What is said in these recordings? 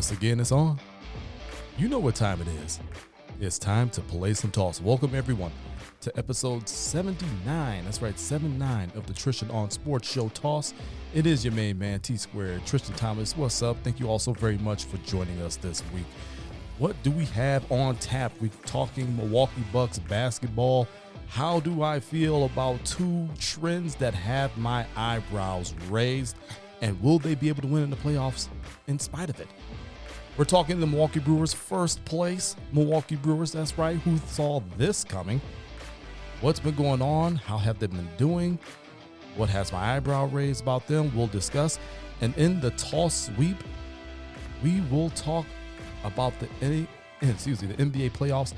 Once again, it's on. You know what time it is. It's time to play some toss. Welcome, everyone, to episode 79. That's right, 79 of the Tristain on Sports Show Toss. It is your main man, T-Squared, Tristain Thomas. What's up? Thank you all so very much for joining us this week. What do we have on tap? We're talking Milwaukee Bucks basketball. How do I feel about two trends that have my eyebrows raised? And will they be able to win in the playoffs in spite of it? We're talking the Milwaukee Brewers first place. Milwaukee Brewers, that's right. Who saw this coming? What's been going on? How have they been doing? What has my eyebrow raised about them? We'll discuss. And in the toss sweep, we will talk about the NBA playoffs,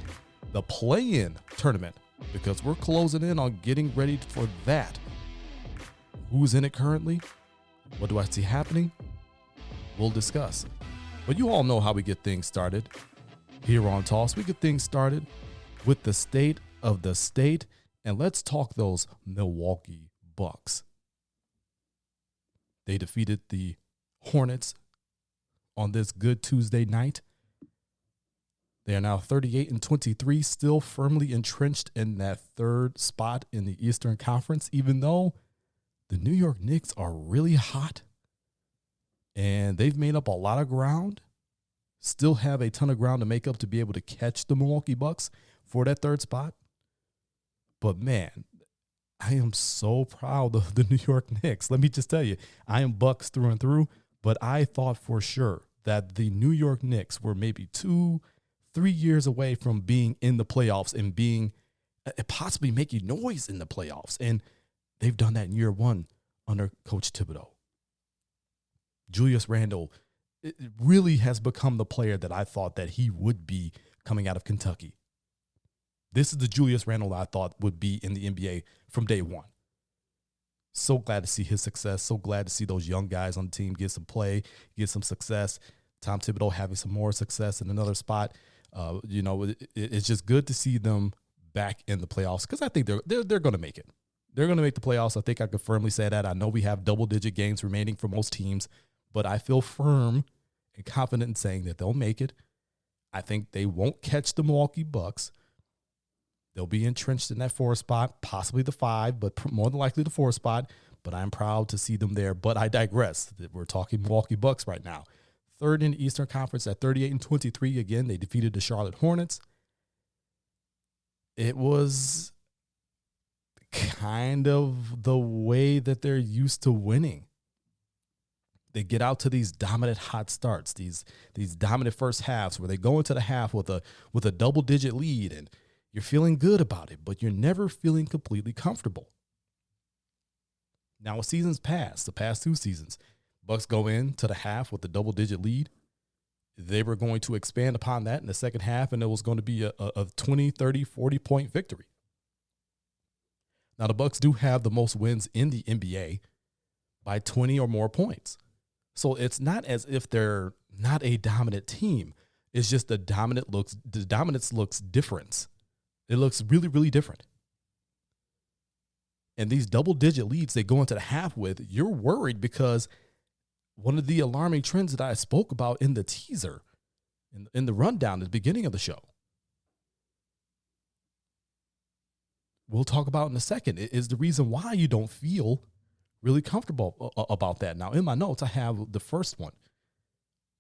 the play-in tournament, because we're closing in on getting ready for that. Who's in it currently? What do I see happening? We'll discuss. But you all know how we get things started here on Toss. We get things started with the state of the state, and let's talk those Milwaukee Bucks. They defeated the Hornets on this good Tuesday night. They are now 38-23, still firmly entrenched in that third spot in the Eastern Conference, even though the New York Knicks are really hot and they've made up a lot of ground, still have a ton of ground to make up to be able to catch the Milwaukee Bucks for that third spot. But man, I am so proud of the New York Knicks. Let me just tell you, I am Bucks through and through, but I thought for sure that the New York Knicks were maybe 2-3 years away from being in the playoffs and being possibly making noise in the playoffs. And they've done that in year one under Coach Thibodeau. Julius Randle really has become the player that I thought that he would be coming out of Kentucky. This is the Julius Randle I thought would be in the NBA from day one. So glad to see his success. So glad to see those young guys on the team get some play, get some success. Tom Thibodeau having some more success in another spot. It's just good to see them back in the playoffs because I think they're going to make it. They're going to make the playoffs. I think I could firmly say that. I know we have double-digit games remaining for most teams, but I feel firm and confident in saying that they'll make it. I think they won't catch the Milwaukee Bucks. They'll be entrenched in that 4 spot, possibly the 5, but more than likely the 4 spot. But I'm proud to see them there. But I digress. We're talking Milwaukee Bucks right now. Third in the Eastern Conference at 38-23. Again, they defeated the Charlotte Hornets. It was kind of the way that they're used to winning. They get out to these dominant hot starts, these dominant first halves where they go into the half with a double-digit lead, and you're feeling good about it, but you're never feeling completely comfortable. Now, as seasons pass, the past 2 seasons, Bucks go into the half with a double-digit lead. They were going to expand upon that in the second half, and it was going to be a 20, 30, 40-point victory. Now, the Bucks do have the most wins in the NBA by 20 or more points. So it's not as if they're not a dominant team. It's just the dominance looks different. It looks really, really different. And these double-digit leads they go into the half with, you're worried because one of the alarming trends that I spoke about in the teaser, in the rundown at the beginning of the show, we'll talk about in a second, is the reason why you don't feel really comfortable about that. Now, in my notes, I have the first one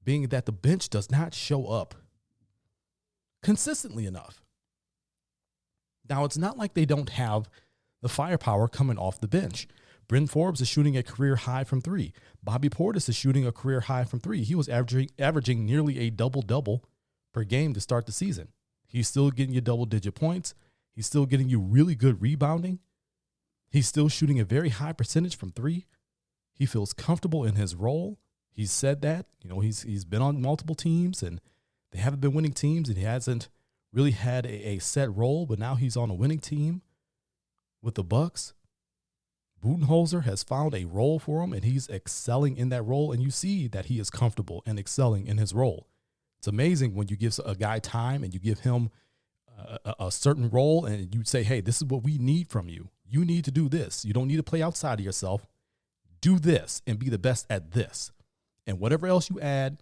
being that the bench does not show up consistently enough. Now, it's not like they don't have the firepower coming off the bench. Bryn Forbes is shooting a career high from 3. Bobby Portis is shooting a career high from 3. He was averaging nearly a double-double per game to start the season. He's still getting you double-digit points. He's still getting you really good rebounding. He's still shooting a very high percentage from 3. He feels comfortable in his role. He's said that. He's been on multiple teams, and they haven't been winning teams, and he hasn't really had a set role, but now he's on a winning team with the Bucks. Budenholzer has found a role for him, and he's excelling in that role, and you see that he is comfortable and excelling in his role. It's amazing when you give a guy time and you give him a certain role and you say, hey, this is what we need from you. You need to do this. You don't need to play outside of yourself. Do this and be the best at this. And whatever else you add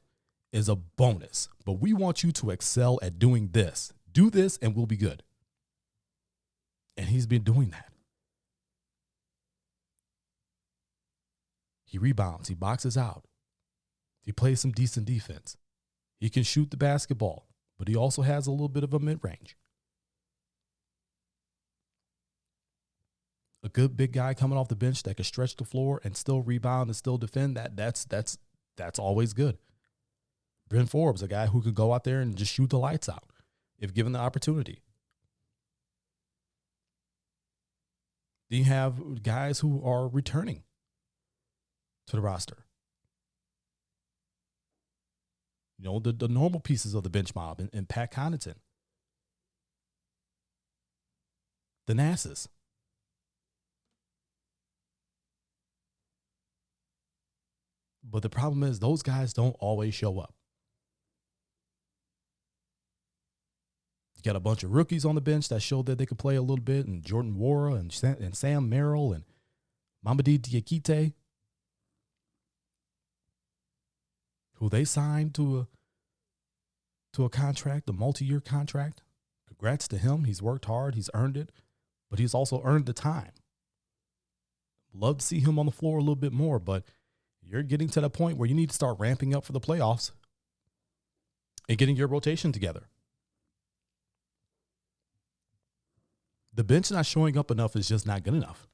is a bonus, but we want you to excel at doing this. Do this and we'll be good. And he's been doing that. He rebounds. He boxes out. He plays some decent defense. He can shoot the basketball, but he also has a little bit of a mid-range. A good big guy coming off the bench that can stretch the floor and still rebound and still defend, that's always good. Bryn Forbes, a guy who could go out there and just shoot the lights out if given the opportunity. Then you have guys who are returning to the roster. You know, the normal pieces of the bench mob and Pat Connaughton. The Nasses. But the problem is those guys don't always show up. You got a bunch of rookies on the bench that showed that they could play a little bit, and Jordan Nwora and Sam Merrill and Mamadi Diakite, who they signed to a contract, a multi-year contract. Congrats to him. He's worked hard. He's earned it, but he's also earned the time. Love to see him on the floor a little bit more, but you're getting to the point where you need to start ramping up for the playoffs and getting your rotation together. The bench not showing up enough is just not good enough.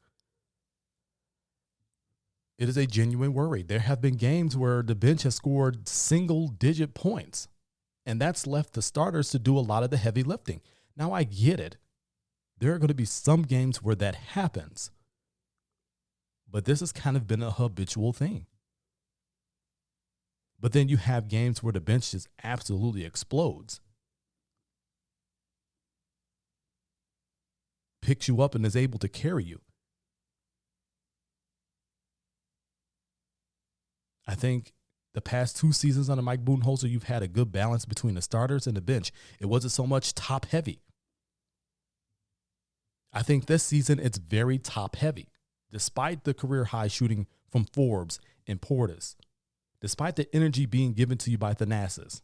It is a genuine worry. There have been games where the bench has scored single-digit points, and that's left the starters to do a lot of the heavy lifting. Now, I get it. There are going to be some games where that happens, but this has kind of been a habitual thing. But then you have games where the bench just absolutely explodes. Picks you up and is able to carry you. I think the past 2 seasons under Mike Budenholzer, you've had a good balance between the starters and the bench. It wasn't so much top heavy. I think this season it's very top heavy, despite the career high shooting from Forbes and Portis, despite the energy being given to you by Thanasis.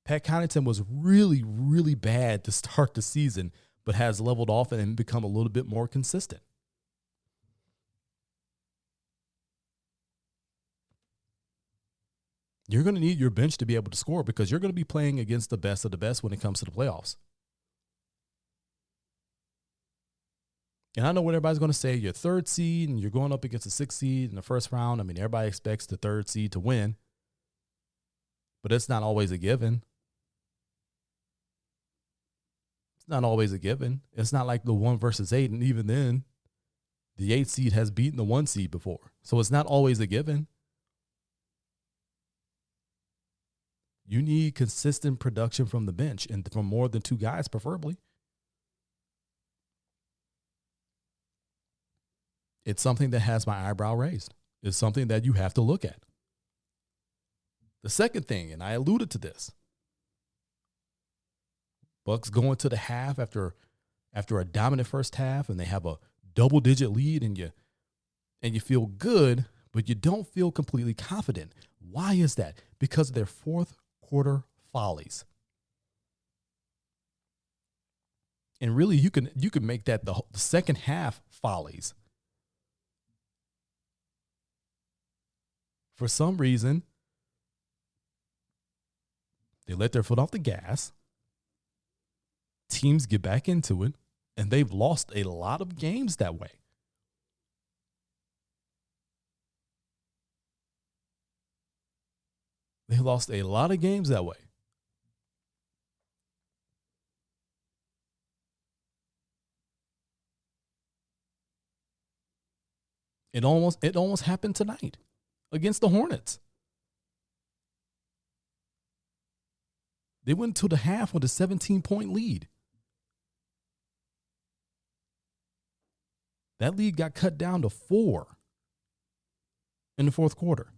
Pat Connaughton was really, really bad to start the season, but has leveled off and become a little bit more consistent. You're going to need your bench to be able to score because you're going to be playing against the best of the best when it comes to the playoffs. And I know what everybody's going to say, you're 3rd seed and you're going up against a 6th seed in the first round. I mean, everybody expects the 3rd seed to win, but it's not always a given. It's not always a given. It's not like the 1 versus 8, and even then, the 8th seed has beaten the 1 seed before. So it's not always a given. You need consistent production from the bench and from more than 2 guys, preferably. It's something that has my eyebrow raised. It's something that you have to look at. The second thing, and I alluded to this, Bucks going to the half after a dominant first half, and they have a double-digit lead, and you feel good, but you don't feel completely confident. Why is that? Because of their fourth quarter follies. And really, you can make that the second half follies. For some reason, they let their foot off the gas. Teams get back into it, and they've lost a lot of games that way. They lost a lot of games that way. It almost happened tonight against the Hornets. They went to the half with a 17-point lead. That lead got cut down to 4 in the fourth quarter.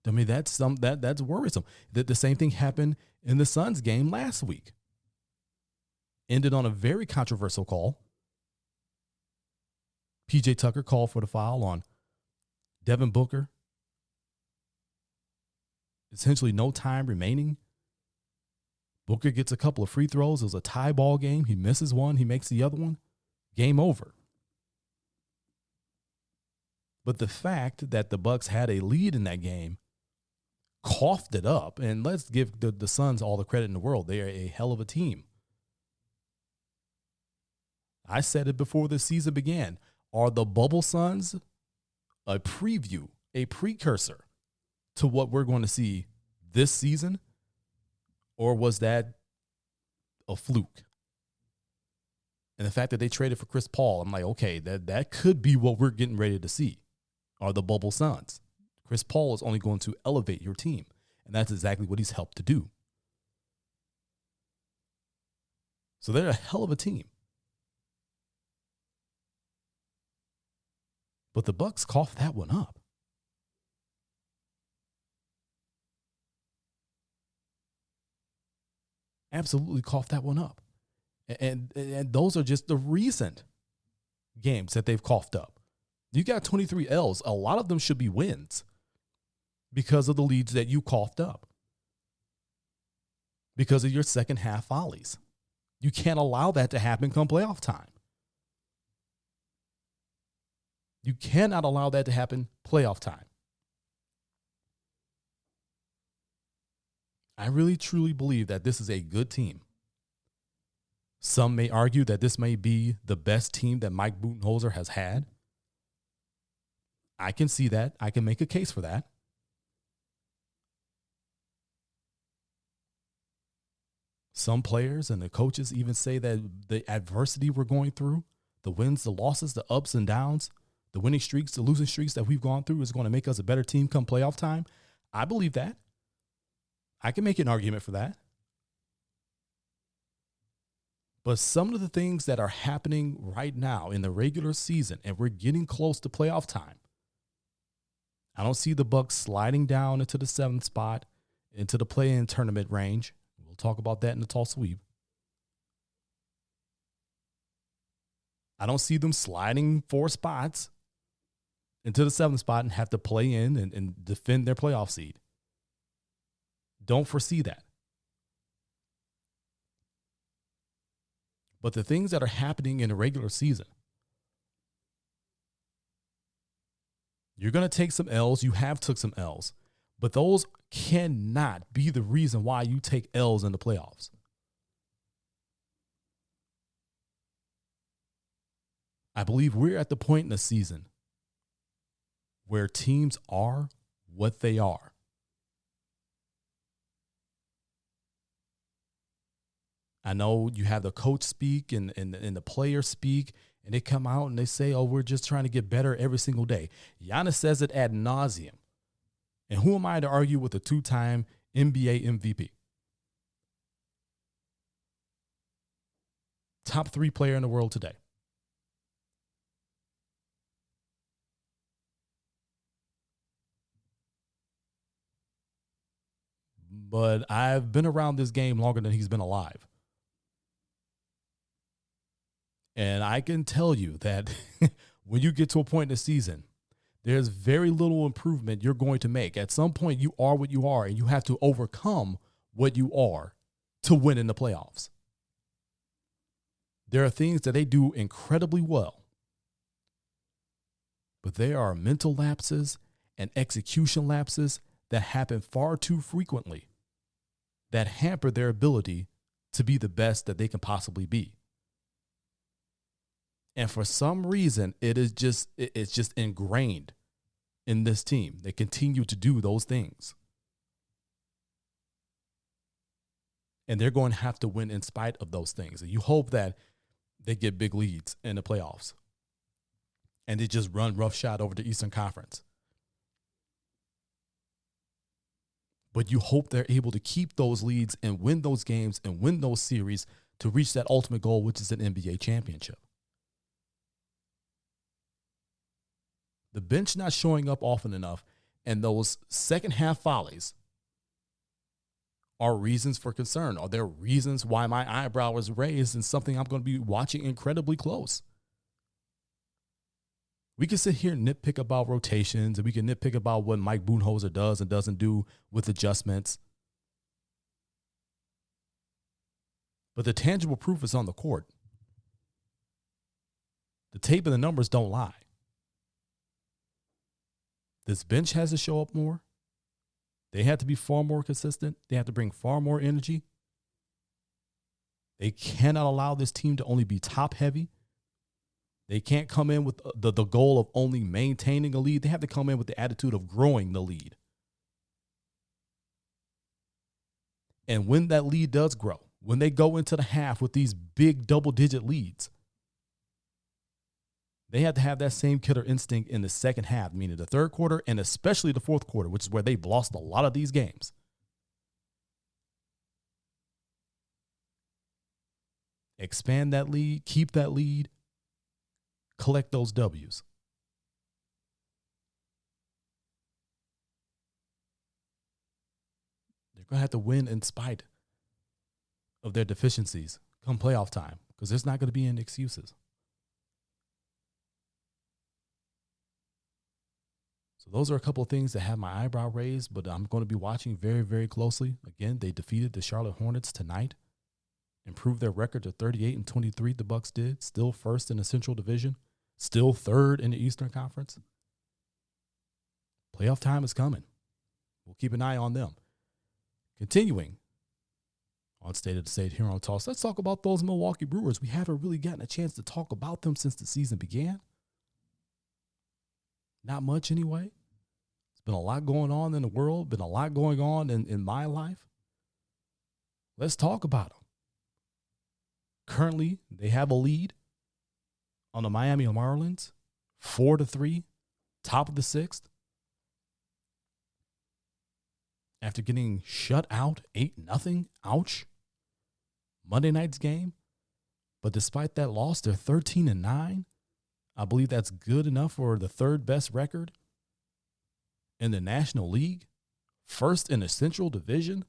I mean, that's worrisome. That the same thing happened in the Suns game last week. ended on a very controversial call. PJ Tucker called for the foul on Devin Booker. Essentially no time remaining. Booker gets a couple of free throws. It was a tie ball game. He misses one. He makes the other one. Game over. But the fact that the Bucks had a lead in that game coughed it up. And let's give the Suns all the credit in the world. They are a hell of a team. I said it before the season began. Are the Bubble Suns a preview, a precursor to what we're going to see this season? Or was that a fluke? And the fact that they traded for Chris Paul, I'm like, okay, that could be what we're getting ready to see. Are the Bubble Suns. Chris Paul is only going to elevate your team. And that's exactly what he's helped to do. So they're a hell of a team. But the Bucks coughed that one up. Absolutely coughed that one up. And those are just the recent games that they've coughed up. You got 23 L's. A lot of them should be wins because of the leads that you coughed up. Because of your second half follies. You can't allow that to happen come playoff time. You cannot allow that to happen playoff time. I really, truly believe that this is a good team. Some may argue that this may be the best team that Mike Budenholzer has had. I can see that. I can make a case for that. Some players and the coaches even say that the adversity we're going through, the wins, the losses, the ups and downs, the winning streaks, the losing streaks that we've gone through is going to make us a better team come playoff time. I believe that. I can make an argument for that. But some of the things that are happening right now in the regular season, and we're getting close to playoff time, I don't see the Bucks sliding down into the 7th spot, into the play-in tournament range. We'll talk about that in the tall sweep. I don't see them sliding 4 spots into the 7th spot and have to play in and defend their playoff seed. Don't foresee that. But the things that are happening in the regular season, you're going to take some L's. You have took some L's. But those cannot be the reason why you take L's in the playoffs. I believe we're at the point in the season where teams are what they are. I know you have the coach speak and the players speak, and they come out and they say, oh, we're just trying to get better every single day. Giannis says it ad nauseum. And who am I to argue with a 2-time NBA MVP? Top 3 player in the world today. But I've been around this game longer than he's been alive. And I can tell you that when you get to a point in the season, there's very little improvement you're going to make. At some point, you are what you are, and you have to overcome what you are to win in the playoffs. There are things that they do incredibly well, but there are mental lapses and execution lapses that happen far too frequently that hamper their ability to be the best that they can possibly be. And for some reason, it's just ingrained in this team. They continue to do those things. And they're going to have to win in spite of those things. And you hope that they get big leads in the playoffs. And they just run roughshod over the Eastern Conference. But you hope they're able to keep those leads and win those games and win those series to reach that ultimate goal, which is an NBA championship. The bench not showing up often enough, and those second half follies are reasons for concern? Are there reasons why my eyebrow is raised and something I'm going to be watching incredibly close? We can sit here and nitpick about rotations, and we can nitpick about what Mike Budenholzer does and doesn't do with adjustments. But the tangible proof is on the court. The tape and the numbers don't lie. This bench has to show up more. They have to be far more consistent. They have to bring far more energy. They cannot allow this team to only be top heavy. They can't come in with the goal of only maintaining a lead. They have to come in with the attitude of growing the lead. And when that lead does grow, when they go into the half with these big double-digit leads, they have to have that same killer instinct in the second half, meaning the third quarter and especially the fourth quarter, which is where they've lost a lot of these games. Expand that lead, keep that lead, collect those W's. They're going to have to win in spite of their deficiencies come playoff time, because there's not going to be any excuses. So those are a couple of things that have my eyebrow raised, but I'm going to be watching very, very closely. Again, they defeated the Charlotte Hornets tonight, improved their record to 38-23. The Bucks did, still first in the Central Division, still third in the Eastern Conference. Playoff time is coming. We'll keep an eye on them. Continuing on State of the State here on Toss, let's talk about those Milwaukee Brewers. We haven't really gotten a chance to talk about them since the season began. Not much anyway. There's been a lot going on in the world, been a lot going on in my life. Let's talk about them. Currently, they have a lead on the Miami Marlins, 4-3, top of the sixth. After getting shut out 8-0, ouch, Monday night's game. But despite that loss, they're 13-9. I believe that's good enough for the third best record in the National League, first in the Central Division.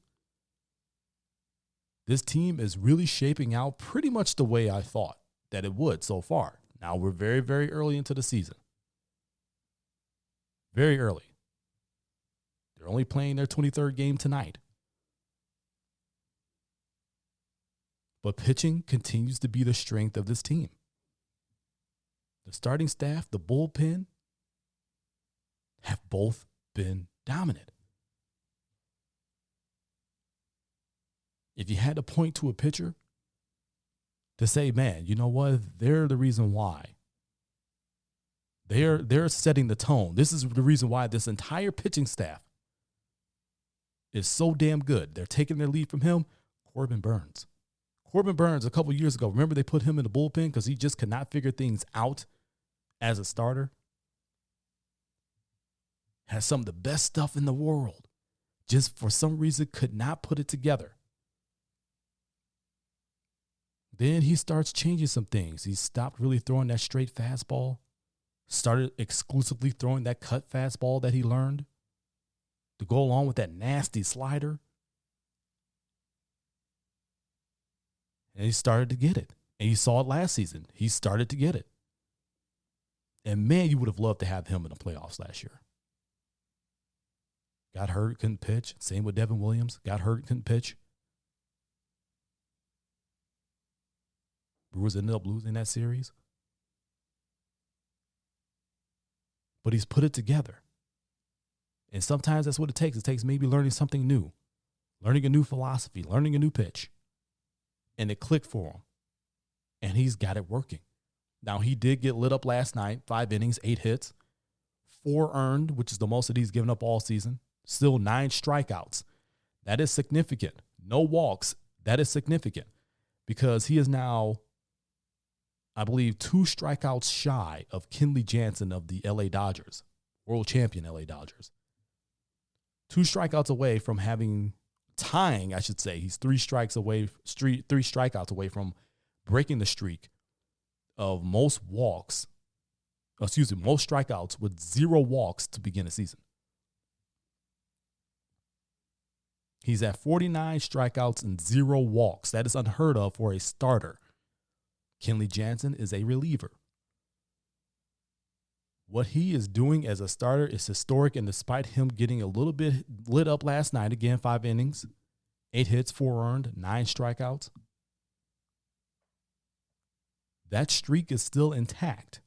This team is really shaping out pretty much the way I thought that it would so far. Now we're very, very early into the season. Very early. They're only playing their 23rd game tonight. But pitching continues to be the strength of this team. The starting staff, the bullpen, have both been dominant. If you had to point to a pitcher to say, man, you know what? They're the reason why. They're setting the tone. This is the reason why this entire pitching staff is so damn good. They're taking their lead from him, Corbin Burns. Corbin Burns, a couple years ago, remember they put him in the bullpen because he just could not figure things out as a starter? Has some of the best stuff in the world. Just for some reason could not put it together. Then he starts changing some things. He stopped really throwing that straight fastball. Started exclusively throwing that cut fastball that he learned to go along with that nasty slider. And he started to get it. And you saw it last season. He started to get it. And man, you would have loved to have him in the playoffs last year. Got hurt, couldn't pitch. Same with Devin Williams. Got hurt, couldn't pitch. Brewers ended up losing that series. But he's put it together. And sometimes that's what it takes. It takes maybe learning something new. Learning a new philosophy. Learning a new pitch. And it clicked for him. And he's got it working. Now, he did get lit up last night. 5 innings, 8 hits. 4 earned, which is the most that he's given up all season. Still 9 strikeouts. That is significant. No walks. That is significant. Because he is now, I believe, 2 strikeouts shy of Kenley Jansen of the LA Dodgers. World champion LA Dodgers. 2 strikeouts away from tying, I should say. He's 3 strikeouts away from breaking the streak of most strikeouts with 0 walks to begin a season. He's at 49 strikeouts and 0 walks. That is unheard of for a starter. Kenley Jansen is a reliever. What he is doing as a starter is historic, and despite him getting a little bit lit up last night, again, 5 innings, 8 hits, 4 earned, 9 strikeouts, that streak is still intact.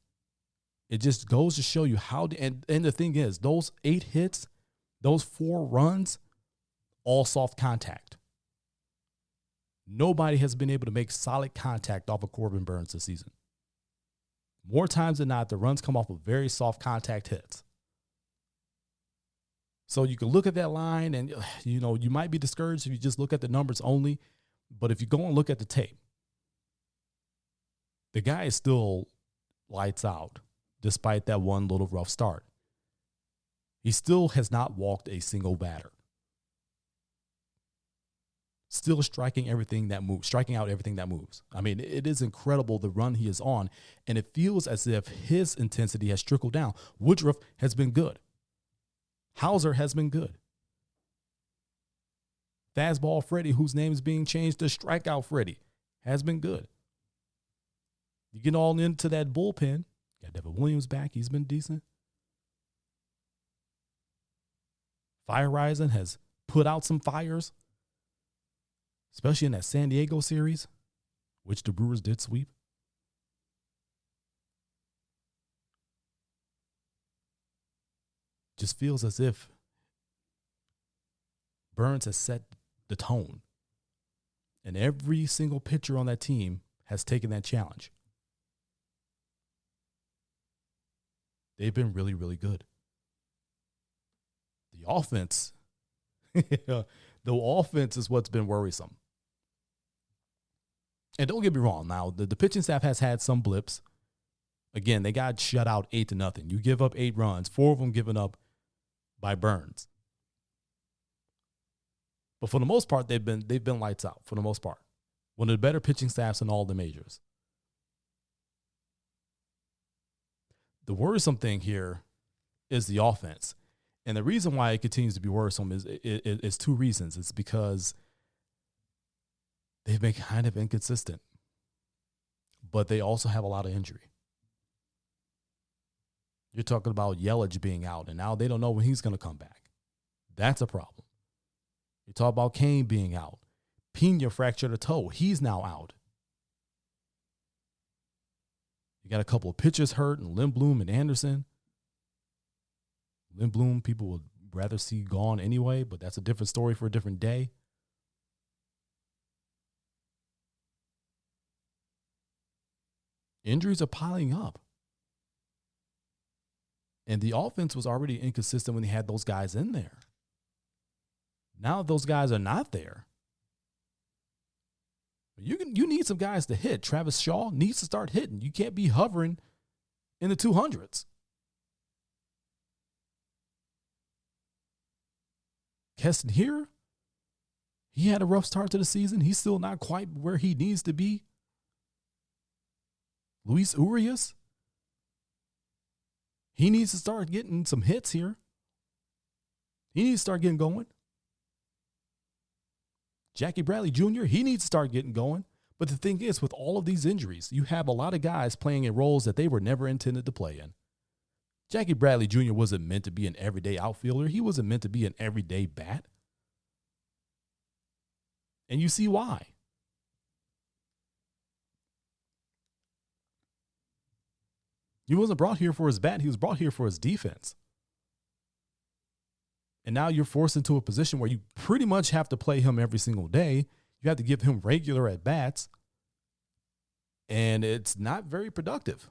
It just goes to show you how, and the thing is, those 8 hits, those 4 runs, all soft contact. Nobody has been able to make solid contact off of Corbin Burnes this season. More times than not, the runs come off of very soft contact hits. So you can look at that line and, you might be discouraged if you just look at the numbers only. But if you go and look at the tape, the guy is still lights out despite that one little rough start. He still has not walked a single batter. Still striking out everything that moves. I mean, it is incredible the run he is on, and it feels as if his intensity has trickled down. Woodruff has been good. Hauser has been good. Fastball Freddie, whose name is being changed to Strikeout Freddie, has been good. You get all into that bullpen. Got Devin Williams back. He's been decent. Fire Rising has put out some fires, especially in that San Diego series, which the Brewers did sweep. Just feels as if Burnes has set the tone. And every single pitcher on that team has taken that challenge. They've been really, really good. The offense, the offense is what's been worrisome. And don't get me wrong, now the pitching staff has had some blips. Again, they got shut out 8-0. You give up 8 runs, 4 of them given up by Burnes. But for the most part, they've been lights out for the most part. One of the better pitching staffs in all the majors. The worrisome thing here is the offense. And the reason why it continues to be worrisome is 2 reasons. It's because they've been kind of inconsistent, but they also have a lot of injury. You're talking about Yelich being out, and now they don't know when he's going to come back. That's a problem. You talk about Kane being out. Pena fractured a toe. He's now out. You got a couple of pitchers hurt, and Lindblom and Anderson. Lindblom, people would rather see gone anyway, but that's a different story for a different day. Injuries are piling up. And the offense was already inconsistent when they had those guys in there. Now those guys are not there. You need some guys to hit. Travis Shaw needs to start hitting. You can't be hovering in the 200s. Keston here, he had a rough start to the season. He's still not quite where he needs to be. Luis Urias, he needs to start getting some hits here. He needs to start getting going. Jackie Bradley Jr., he needs to start getting going. But the thing is, with all of these injuries, you have a lot of guys playing in roles that they were never intended to play in. Jackie Bradley Jr. wasn't meant to be an everyday outfielder. He wasn't meant to be an everyday bat. And you see why. He wasn't brought here for his bat. He was brought here for his defense. And now you're forced into a position where you pretty much have to play him every single day. You have to give him regular at-bats. And it's not very productive.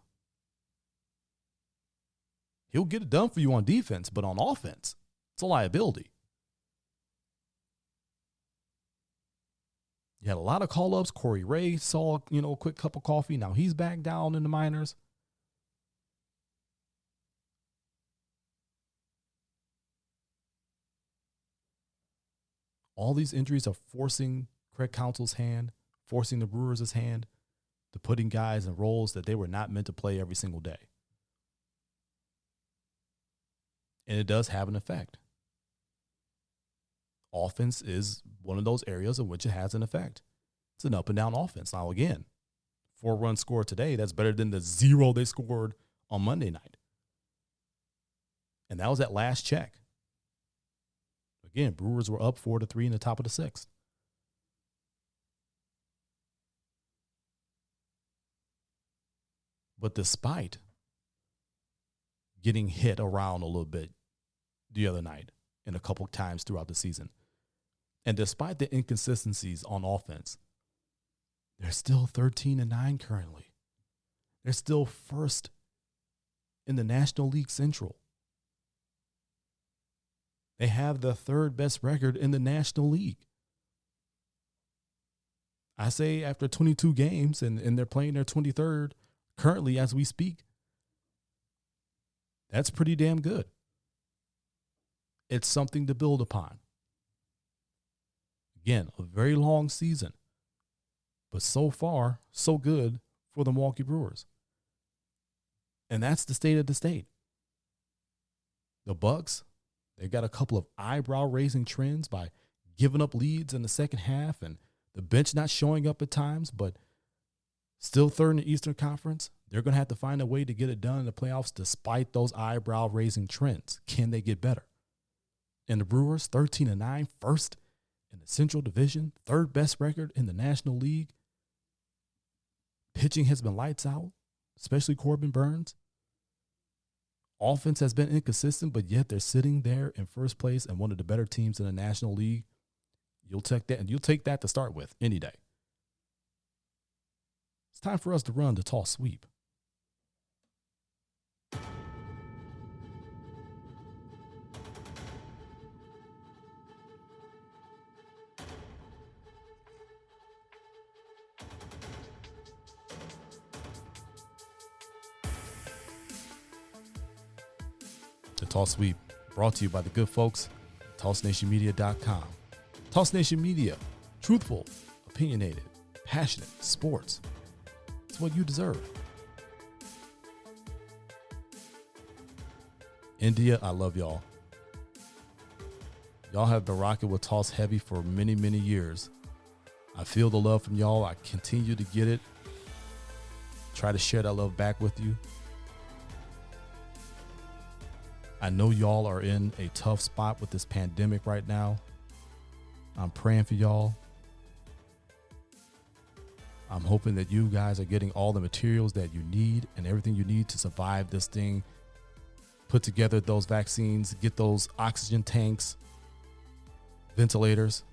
He'll get it done for you on defense, but on offense, it's a liability. You had a lot of call-ups. Corey Ray saw, a quick cup of coffee. Now he's back down in the minors. All these injuries are forcing Craig Counsell's hand, forcing the Brewers' hand to putting guys in roles that they were not meant to play every single day. And it does have an effect. offense is one of those areas in which it has an effect. It's an up and down offense. Now, again, 4-run score today, that's better than the 0 they scored on Monday night. And that was at last check. Again, Brewers were up 4-3 in the top of the 6th. But despite getting hit around a little bit the other night and a couple times throughout the season, and despite the inconsistencies on offense, they're still 13-9 currently. They're still first in the National League Central. They have the 3rd best record in the National League. I say after 22 games, and they're playing their 23rd currently as we speak, that's pretty damn good. It's something to build upon. Again, a very long season, but so far, so good for the Milwaukee Brewers. And that's the state of the state. The Bucks, they got a couple of eyebrow-raising trends by giving up leads in the second half and the bench not showing up at times, but still 3rd in the Eastern Conference. They're going to have to find a way to get it done in the playoffs despite those eyebrow-raising trends. Can they get better? And the Brewers, 13-9, first in the Central Division, 3rd best record in the National League. Pitching has been lights out, especially Corbin Burns. Offense has been inconsistent, but yet they're sitting there in first place and one of the better teams in the National League. You'll take that, and you'll take that to start with any day. It's time for us to run the toss sweep. The Toss Sweep brought to you by the good folks at TossNationMedia.com. Toss Nation Media, truthful, opinionated, passionate, sports. It's what you deserve. India, I love y'all. Y'all have been rocking with Toss Heavy for many, many years. I feel the love from y'all. I continue to get it. Try to share that love back with you. I know y'all are in a tough spot with this pandemic right now. I'm praying for y'all. I'm hoping that you guys are getting all the materials that you need and everything you need to survive this thing. Put together those vaccines, get those oxygen tanks, ventilators.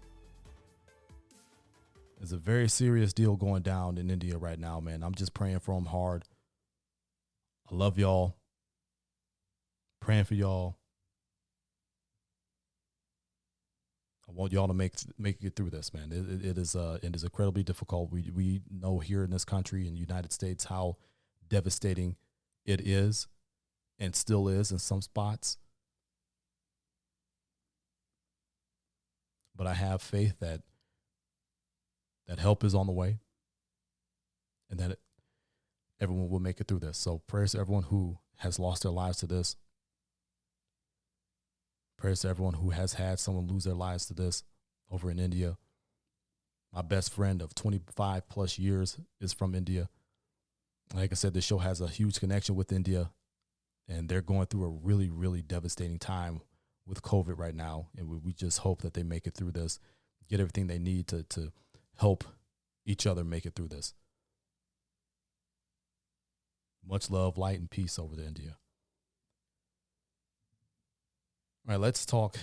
There's a very serious deal going down in India right now, man. I'm just praying for them hard. I love y'all. Praying for y'all. I want y'all to make it through this, man. It is incredibly difficult. We know here in this country, in the United States, how devastating it is and still is in some spots. But I have faith that help is on the way and that everyone will make it through this. So prayers to everyone who has lost their lives to this. Prayers to everyone who has had someone lose their lives to this over in India. My best friend of 25 plus years is from India. Like I said, this show has a huge connection with India, and they're going through a really, really devastating time with COVID right now. And we just hope that they make it through this, get everything they need to help each other make it through this. Much love, light, and peace over to India. All right, let's talk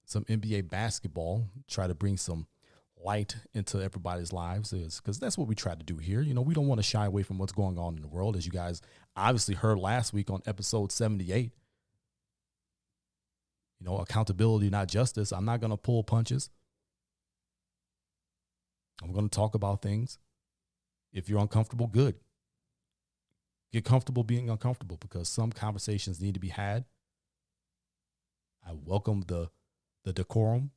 some NBA basketball, try to bring some light into everybody's lives, because that's what we try to do here. You know, we don't want to shy away from what's going on in the world, as you guys obviously heard last week on episode 78. You know, accountability, not justice. I'm not going to pull punches. I'm going to talk about things. If you're uncomfortable, good. Get comfortable being uncomfortable, because some conversations need to be had. I welcome the decorum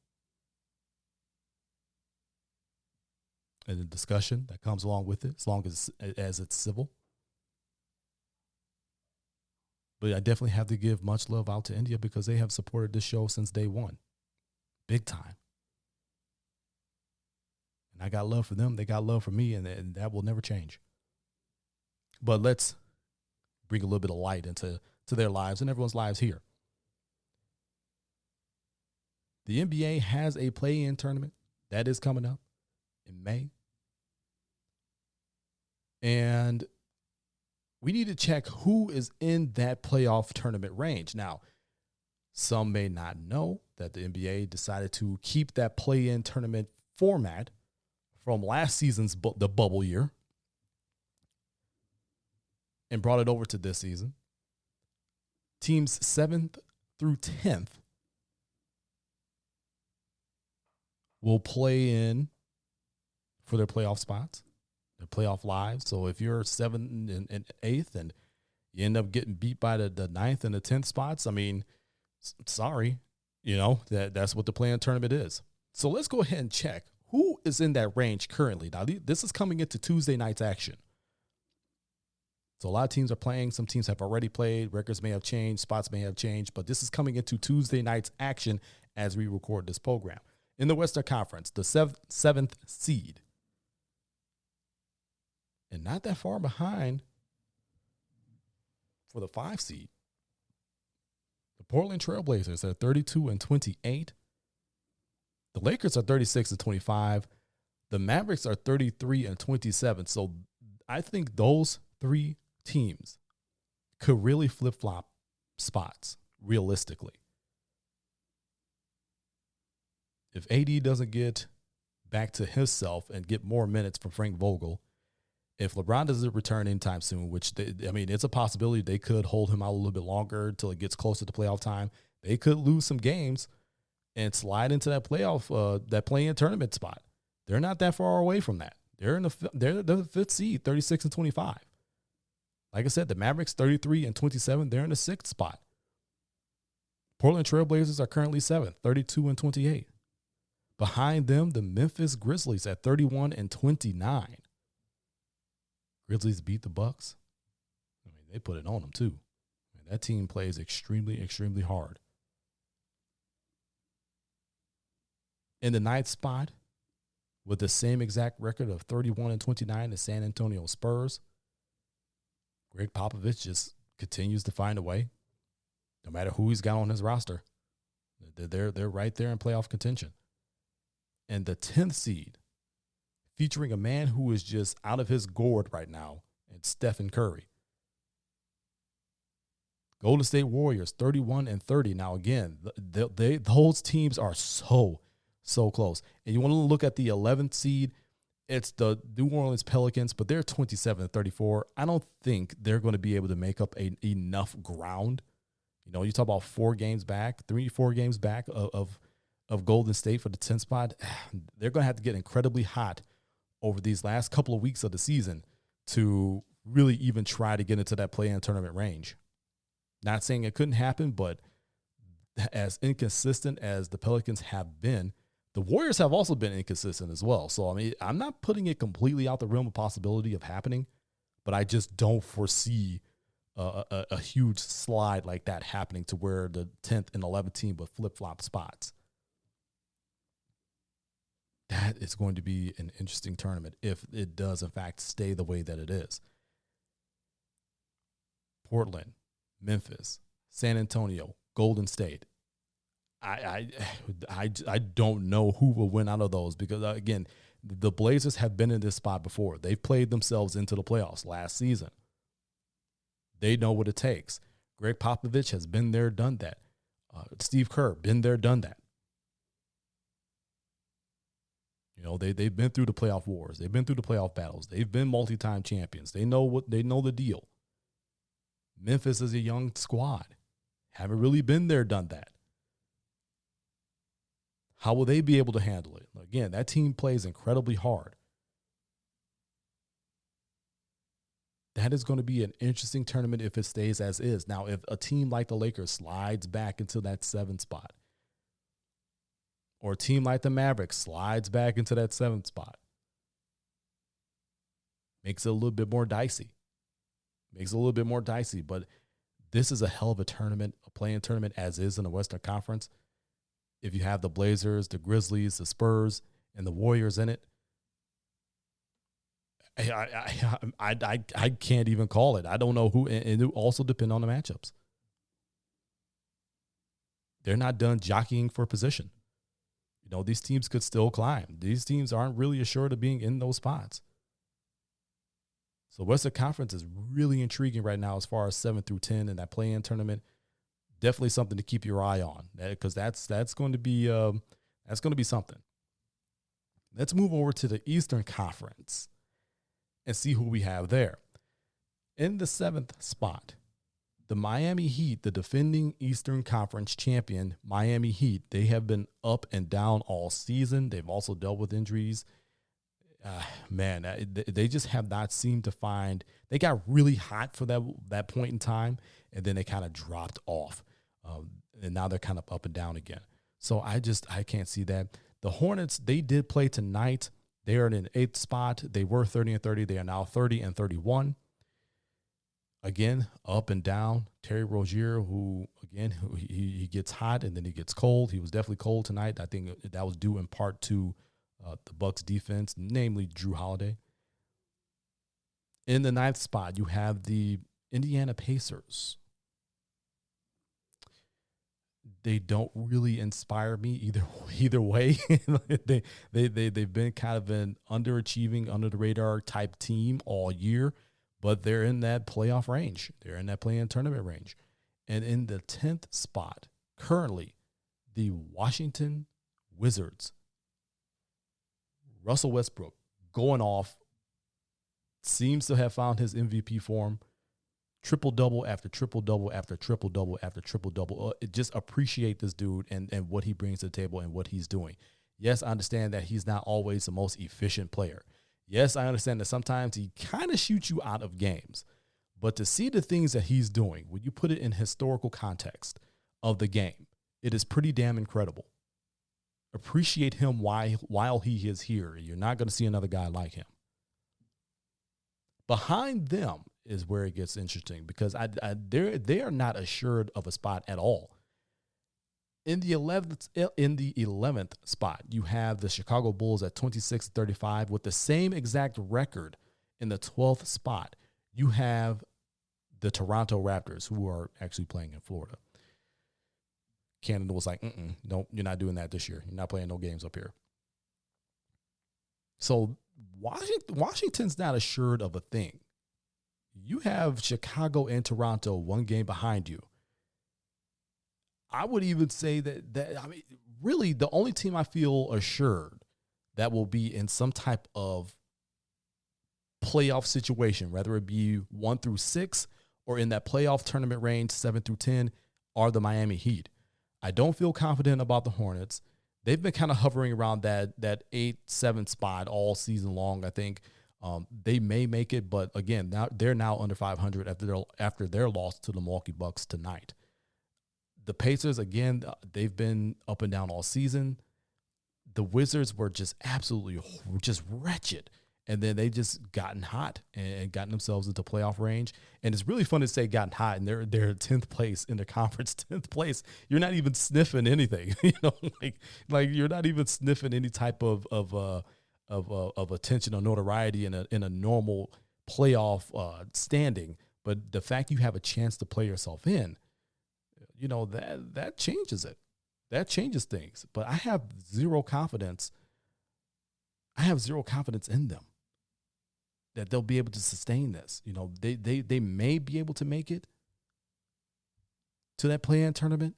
and the discussion that comes along with it, as long as it's civil. But I definitely have to give much love out to India, because they have supported this show since day one. big time. And I got love for them. They got love for me, and that will never change. But let's bring a little bit of light into their lives and everyone's lives here. The NBA has a play-in tournament that is coming up in May. And we need to check who is in that playoff tournament range. Now, some may not know that the NBA decided to keep that play-in tournament format from last season's the bubble year and brought it over to this season. Teams 7th through 10th will play in for their playoff spots, their playoff lives. So if you're 7th and 8th and you end up getting beat by the 9th and the 10th spots, I mean, sorry, that's what the play-in tournament is. So let's go ahead and check who is in that range currently. Now, this is coming into Tuesday night's action. So a lot of teams are playing. Some teams have already played. Records may have changed. Spots may have changed. But this is coming into Tuesday night's action as we record this program. In the Western Conference, the 7th seed. And not that far behind for the 5 seed. The Portland Trailblazers are 32-28. The Lakers are 36-25. The Mavericks are 33-27. So I think those 3 teams could really flip-flop spots realistically. If AD doesn't get back to himself and get more minutes from Frank Vogel, if LeBron doesn't return anytime soon, which it's a possibility they could hold him out a little bit longer until it gets closer to playoff time. They could lose some games and slide into that that play-in tournament spot. They're not that far away from that. They're the 5th seed, 36-25. Like I said, the Mavericks 33-27. They're in the 6th spot. Portland Trailblazers are currently 7th, 32-28. Behind them, the Memphis Grizzlies at 31-29. Grizzlies beat the Bucks. I mean, they put it on them too. That team plays extremely, extremely hard. In the 9th spot, with the same exact record of 31-29, the San Antonio Spurs. Greg Popovich just continues to find a way, no matter who he's got on his roster. They're right there in playoff contention. And the 10th seed, featuring a man who is just out of his gourd right now, and Stephen Curry. Golden State Warriors, 31-30. Now, again, those teams are so close. And you want to look at the 11th seed, it's the New Orleans Pelicans, but they're 27-34. I don't think they're going to be able to make up enough ground. You talk about 4 games back, 3-4 games back of Golden State for the 10th spot. They're going to have to get incredibly hot over these last couple of weeks of the season to really even try to get into that play-in tournament range. Not saying it couldn't happen, but as inconsistent as the Pelicans have been, the Warriors have also been inconsistent as well. So, I'm not putting it completely out the realm of possibility of happening, but I just don't foresee a huge slide like that happening to where the 10th and 11th team would flip-flop spots. That is going to be an interesting tournament if it does, in fact, stay the way that it is. Portland, Memphis, San Antonio, Golden State. I don't know who will win out of those because, again, the Blazers have been in this spot before. They've played themselves into the playoffs last season. They know what it takes. Greg Popovich has been there, done that. Steve Kerr, been there, done that. They've been through the playoff wars. They've been through the playoff battles. They've been multi-time champions. They know the deal. Memphis is a young squad. Haven't really been there, done that. How will they be able to handle it? Again, that team plays incredibly hard. That is going to be an interesting tournament if it stays as is. Now, if a team like the Lakers slides back into that 7th spot, or a team like the Mavericks slides back into that 7th spot, makes it a little bit more dicey. But this is a hell of a tournament, a play-in tournament as is in the Western Conference. if you have the Blazers, the Grizzlies, the Spurs, and the Warriors in it, I can't even call it. I don't know who, and it also depends on the matchups. They're not done jockeying for position. These teams could still climb. These teams aren't really assured of being in those spots. So Western Conference is really intriguing right now as far as 7 through 10 in that play-in tournament. Definitely something to keep your eye on, because that's going to be something. Let's move over to the Eastern Conference and see who we have there. In the 7th spot, the Miami Heat, the defending Eastern Conference champion, Miami Heat, they have been up and down all season. They've also dealt with injuries. They just have not seemed to find – they got really hot for that point in time, and then they kind of dropped off. And now they're kind of up and down again. So I can't see that. The Hornets, they did play tonight. They are in an 8th spot. They were 30-30. They are now 30-31. Again, up and down. Terry Rozier, who he gets hot and then he gets cold. He was definitely cold tonight. I think that was due in part to the Bucks defense, namely Drew Holiday. In the 9th spot, you have the Indiana Pacers. They don't really inspire me either way. They've been kind of an underachieving, under the radar type team all year, but they're in that playoff range. They're in that play-in tournament range. And in the 10th spot, currently, the Washington Wizards. Russell Westbrook going off, seems to have found his MVP form. Triple-double after triple-double after triple-double after triple-double. Just appreciate this dude and what he brings to the table and what he's doing. Yes, I understand that he's not always the most efficient player. Yes, I understand that sometimes he kind of shoots you out of games. But to see the things that he's doing, when you put it in historical context of the game, it is pretty damn incredible. Appreciate him while he is here. You're not going to see another guy like him. Behind them is where it gets interesting, because they are not assured of a spot at all. In the 11th spot, you have the Chicago Bulls at 26-35 with the same exact record. In the 12th spot, you have the Toronto Raptors, who are actually playing in Florida. Canada was like, no, you're not doing that this year. You're not playing no games up here. So Washington's not assured of a thing. You have Chicago and Toronto one game behind you. I would even say that really the only team I feel assured that will be in some type of playoff situation, whether it be 1 through 6 or in that playoff tournament range 7 through 10, are the Miami Heat. I don't feel confident about the Hornets. They've been kind of hovering around that 8-7 spot all season long. I think they may make it, but again, they're now under 500 after their loss to the Milwaukee Bucks tonight. The Pacers, again, they've been up and down all season. The Wizards were just absolutely just wretched. And then they just gotten hot and gotten themselves into playoff range. And it's really fun to say gotten hot, and they're 10th place in their conference, 10th place. You're not even sniffing anything, like you're not even sniffing any type of attention or notoriety in a normal playoff standing. But the fact you have a chance to play yourself in, that changes it. That changes things. But I have zero confidence. I have zero confidence in them that they'll be able to sustain this. They may be able to make it to that play-in tournament,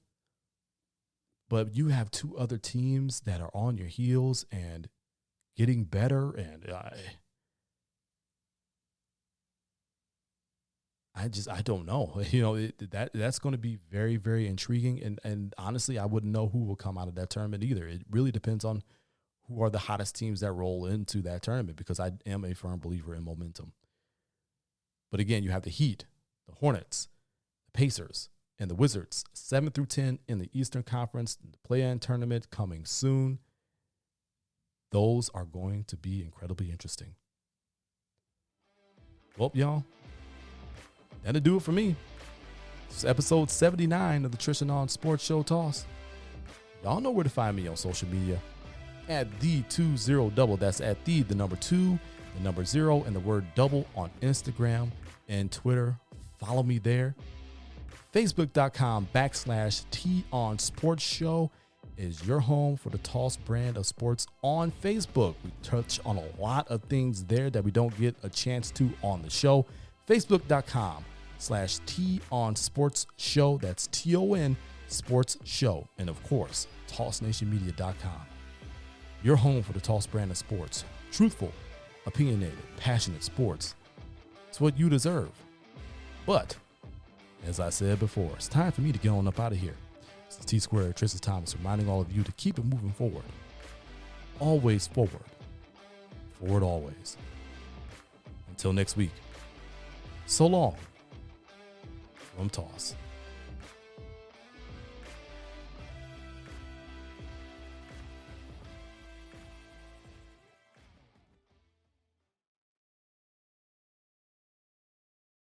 but you have two other teams that are on your heels and getting better, and I don't know. That's going to be very, very intriguing, and honestly, I wouldn't know who will come out of that tournament either. It really depends on who are the hottest teams that roll into that tournament, because I am a firm believer in momentum. But again, you have the Heat, the Hornets, the Pacers, and the Wizards, 7 through 10 in the Eastern Conference, the play-in tournament coming soon. Those are going to be incredibly interesting. Well, y'all, that'll do it for me. This is episode 79 of the Tristain Sports Show Toss. Y'all know where to find me on social media at the20double. That's at the number 2, the number 0, and the word double on Instagram and Twitter. Follow me there. Facebook.com/T on Sports Show is your home for the Toss brand of sports on Facebook. We touch on a lot of things there that we don't get a chance to on the show. Facebook.com/T on Sports Show. That's TON Sports Show. And of course, TossNationMedia.com. Your home for the Toss brand of sports. Truthful, opinionated, passionate sports. It's what you deserve. But, as I said before, it's time for me to get on up out of here. This is T-Squared, Tristain Thomas, reminding all of you to keep it moving forward. Always forward. Forward always. Until next week, so long from Toss.